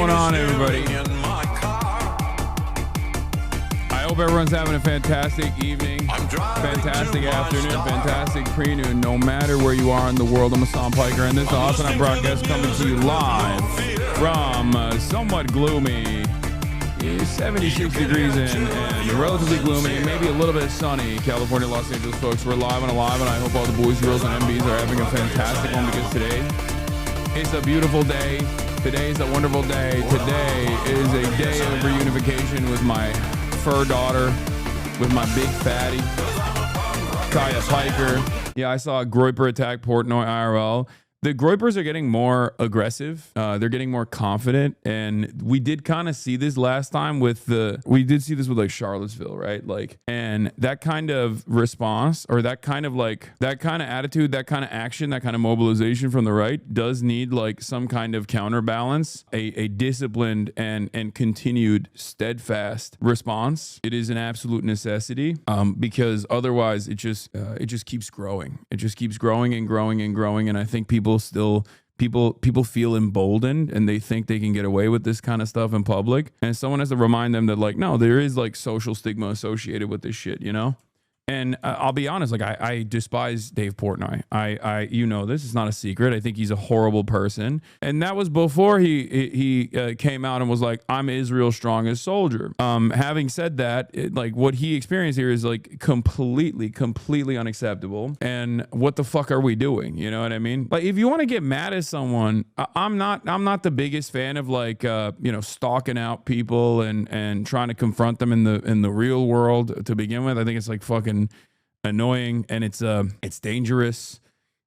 going on, everybody? I hope everyone's having a fantastic evening, fantastic afternoon, fantastic pre-noon, no matter where you are in the world. I'm Hassan Piker, and this awesome broadcast coming to you live from somewhat gloomy 76 degrees and relatively gloomy, maybe a little bit sunny California, Los Angeles, folks. We're live and alive, and I hope all the boys, girls, and MBs are having a fantastic one, because today it's a beautiful day. Today is a wonderful day. Today is a day of reunification with my fur daughter, with my big fatty, Kaya Piker. Yeah, I saw a GROYPER attack Portnoy IRL. The GROYPERs are getting more aggressive. They're getting more confident. And we did kind of see this last time with like Charlottesville, right? Like, and that kind of response, or that kind of attitude, that kind of action, that kind of mobilization from the right does need like some kind of counterbalance, a disciplined and continued steadfast response. It is an absolute necessity, because otherwise it just keeps growing. It just keeps growing and growing and growing. And I think people feel emboldened, and they think they can get away with this kind of stuff in public, and someone has to remind them that, like, no, there is like social stigma associated with this shit, you know. And I'll be honest, like, I despise Dave Portnoy. You know this, it's not a secret. I think he's a horrible person. And that was before he came out and was like, I'm Israel's strongest soldier. Having said that, like, what he experienced here is like completely unacceptable. And what the fuck are we doing? You know what I mean? Like, if you want to get mad at someone, I'm not the biggest fan of like, stalking out people and trying to confront them in the real world to begin with. I think it's like fucking annoying, and it's dangerous,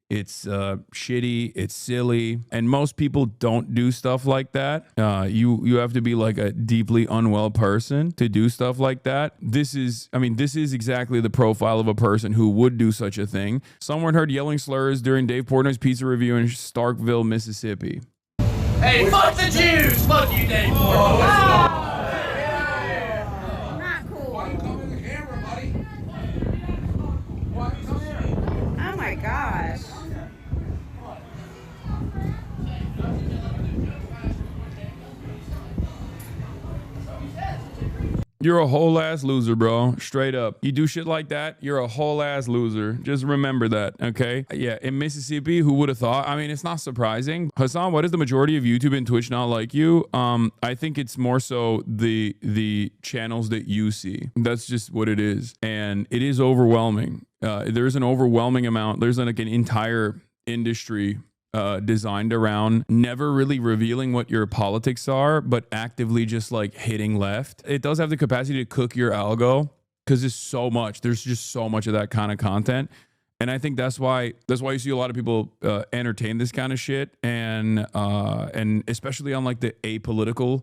it's shitty, it's silly, and most people don't do stuff like that. You have to be like a deeply unwell person to do stuff like that. This is exactly the profile of a person who would do such a thing. Someone heard yelling slurs during Dave Portnoy's pizza review in Starkville, Mississippi. Hey, fuck the Jews! Fuck you, Dave Portnoy! Gosh. You're a whole ass loser, bro. Straight up. You do shit like that, you're a whole ass loser. Just remember that, okay? Yeah, in Mississippi, who would have thought? I mean, it's not surprising. Hassan, what is the majority of YouTube and Twitch not like you? I think it's more so the channels that you see. That's just what it is. And it is overwhelming. There's an overwhelming amount. There's like an entire industry designed around never really revealing what your politics are, but actively just like hitting left. It does have the capacity to cook your algo, because there's just so much of that kind of content. And I think that's why you see a lot of people entertain this kind of shit, and especially on like the apolitical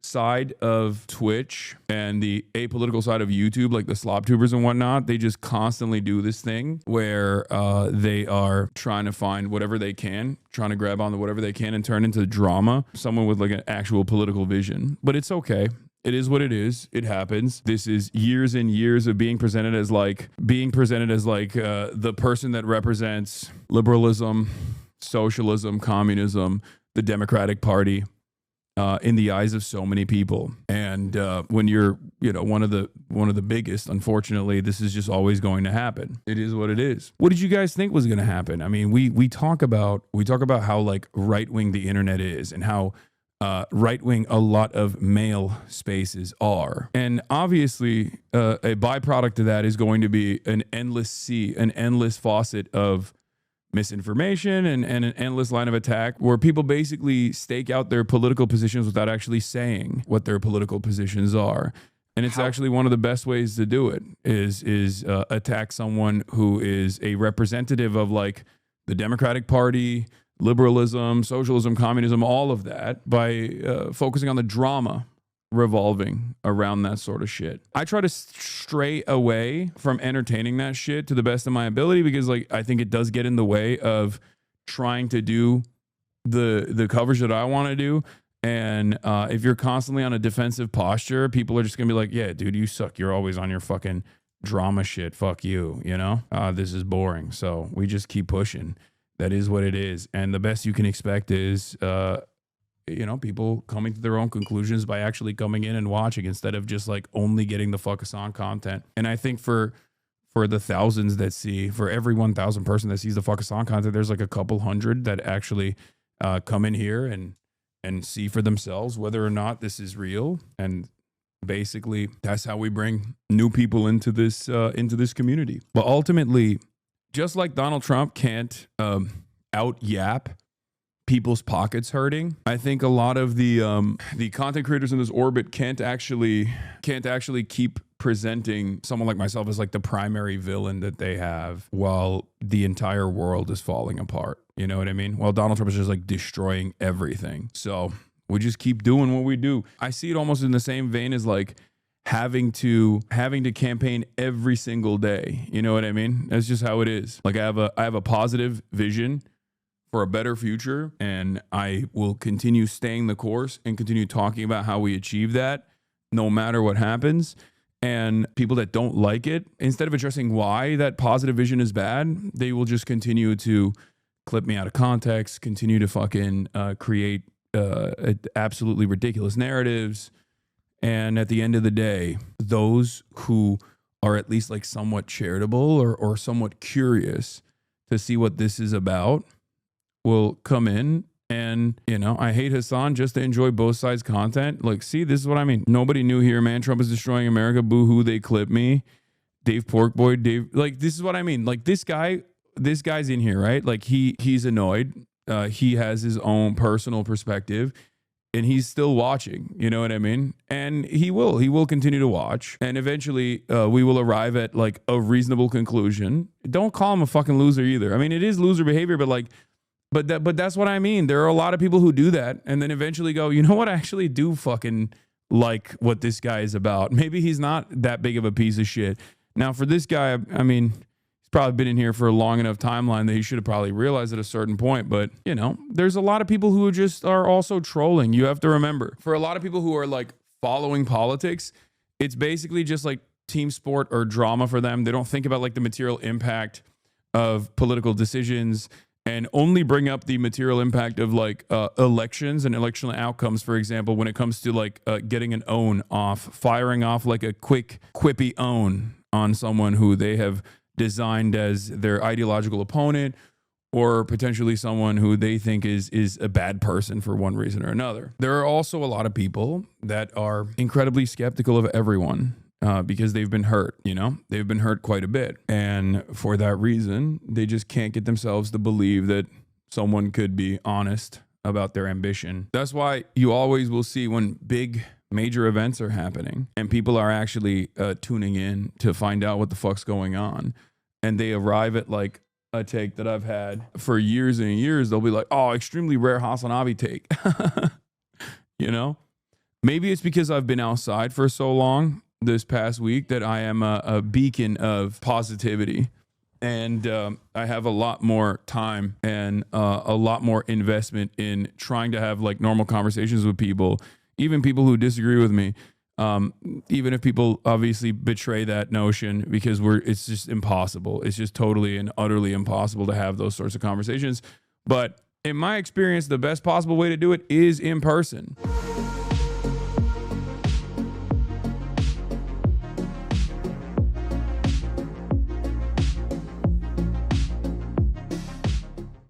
side of Twitch and the apolitical side of YouTube, like the slop tubers and whatnot. They just constantly do this thing where they are trying to find whatever they can, trying to grab onto whatever they can and turn into drama. Someone with like an actual political vision. But it's okay. It is what it is. It happens. This is years and years of being presented as like the person that represents liberalism, socialism, communism, the Democratic Party, in the eyes of so many people. And when you're, one of the biggest, unfortunately, this is just always going to happen. It is what it is. What did you guys think was going to happen? I mean, we talk about how like right-wing the internet is, and how right-wing a lot of male spaces are. And obviously, a byproduct of that is going to be an endless faucet of misinformation and an endless line of attack, where people basically stake out their political positions without actually saying what their political positions are. And it's actually one of the best ways to do it is attack someone who is a representative of like the Democratic Party, liberalism, socialism, communism, all of that, by focusing on the drama revolving around that sort of shit. I try to stray away from entertaining that shit to the best of my ability, because like I think it does get in the way of trying to do the coverage that I want to do. And if you're constantly on a defensive posture, people are just gonna be like, yeah, dude, you suck. You're always on your fucking drama shit. Fuck you, this is boring. So we just keep pushing. That is what it is. And the best you can expect is you know, people coming to their own conclusions by actually coming in and watching instead of just like only getting the fuck HASAN content. And I think for the thousands that see, for every 1,000 person that sees the fuck HASAN content, there's like a couple hundred that actually come in here and see for themselves whether or not this is real. And basically that's how we bring new people into this community. But ultimately, just like Donald Trump can't out yap people's pockets hurting, I think a lot of the content creators in this orbit can't actually keep presenting someone like myself as like the primary villain that they have while the entire world is falling apart. You know what I mean? While Donald Trump is just like destroying everything. So we just keep doing what we do. I see it almost in the same vein as like having to campaign every single day. You know what I mean? That's just how it is. Like I have a positive vision for a better future, and I will continue staying the course and continue talking about how we achieve that no matter what happens. And people that don't like it, instead of addressing why that positive vision is bad, they will just continue to clip me out of context, continue to fucking create absolutely ridiculous narratives. And at the end of the day, those who are at least like somewhat charitable or somewhat curious to see what this is about will come in. And, you know, I hate HASAN just to enjoy both sides content. Like, see, this is what I mean. Nobody knew here, man. Trump is destroying America. Boo-hoo, they clip me. Dave Porkboy, Dave. Like, this is what I mean. Like, this guy's in here, right? Like, he's annoyed. He has his own personal perspective. And he's still watching, you know what I mean? And he will continue to watch. And eventually we will arrive at like a reasonable conclusion. Don't call him a fucking loser either. I mean, it is loser behavior, but like, but that's what I mean. There are a lot of people who do that and then eventually go, you know what? I actually do fucking like what this guy is about. Maybe he's not that big of a piece of shit. Now for this guy, I mean, he's probably been in here for a long enough timeline that he should have probably realized at a certain point. But, you know, there's a lot of people who just are also trolling. You have to remember, for a lot of people who are like following politics, it's basically just like team sport or drama for them. They don't think about like the material impact of political decisions and only bring up the material impact of like elections and election outcomes, for example, when it comes to like getting an own off, firing off like a quick, quippy own on someone who they have designed as their ideological opponent, or potentially someone who they think is a bad person for one reason or another. There are also a lot of people that are incredibly skeptical of everyone because they've been hurt, you know, they've been hurt quite a bit. And for that reason, they just can't get themselves to believe that someone could be honest about their ambition. That's why you always will see when big major events are happening and people are actually tuning in to find out what the fuck's going on, and they arrive at like a take that I've had for years and years. They'll be like, oh, extremely rare Hasanabi take. You know, maybe it's because I've been outside for so long this past week that I am a beacon of positivity. And I have a lot more time and a lot more investment in trying to have like normal conversations with people, even people who disagree with me. Even if people obviously betray that notion, because it's just impossible. It's just totally and utterly impossible to have those sorts of conversations. But in my experience, the best possible way to do it is in person.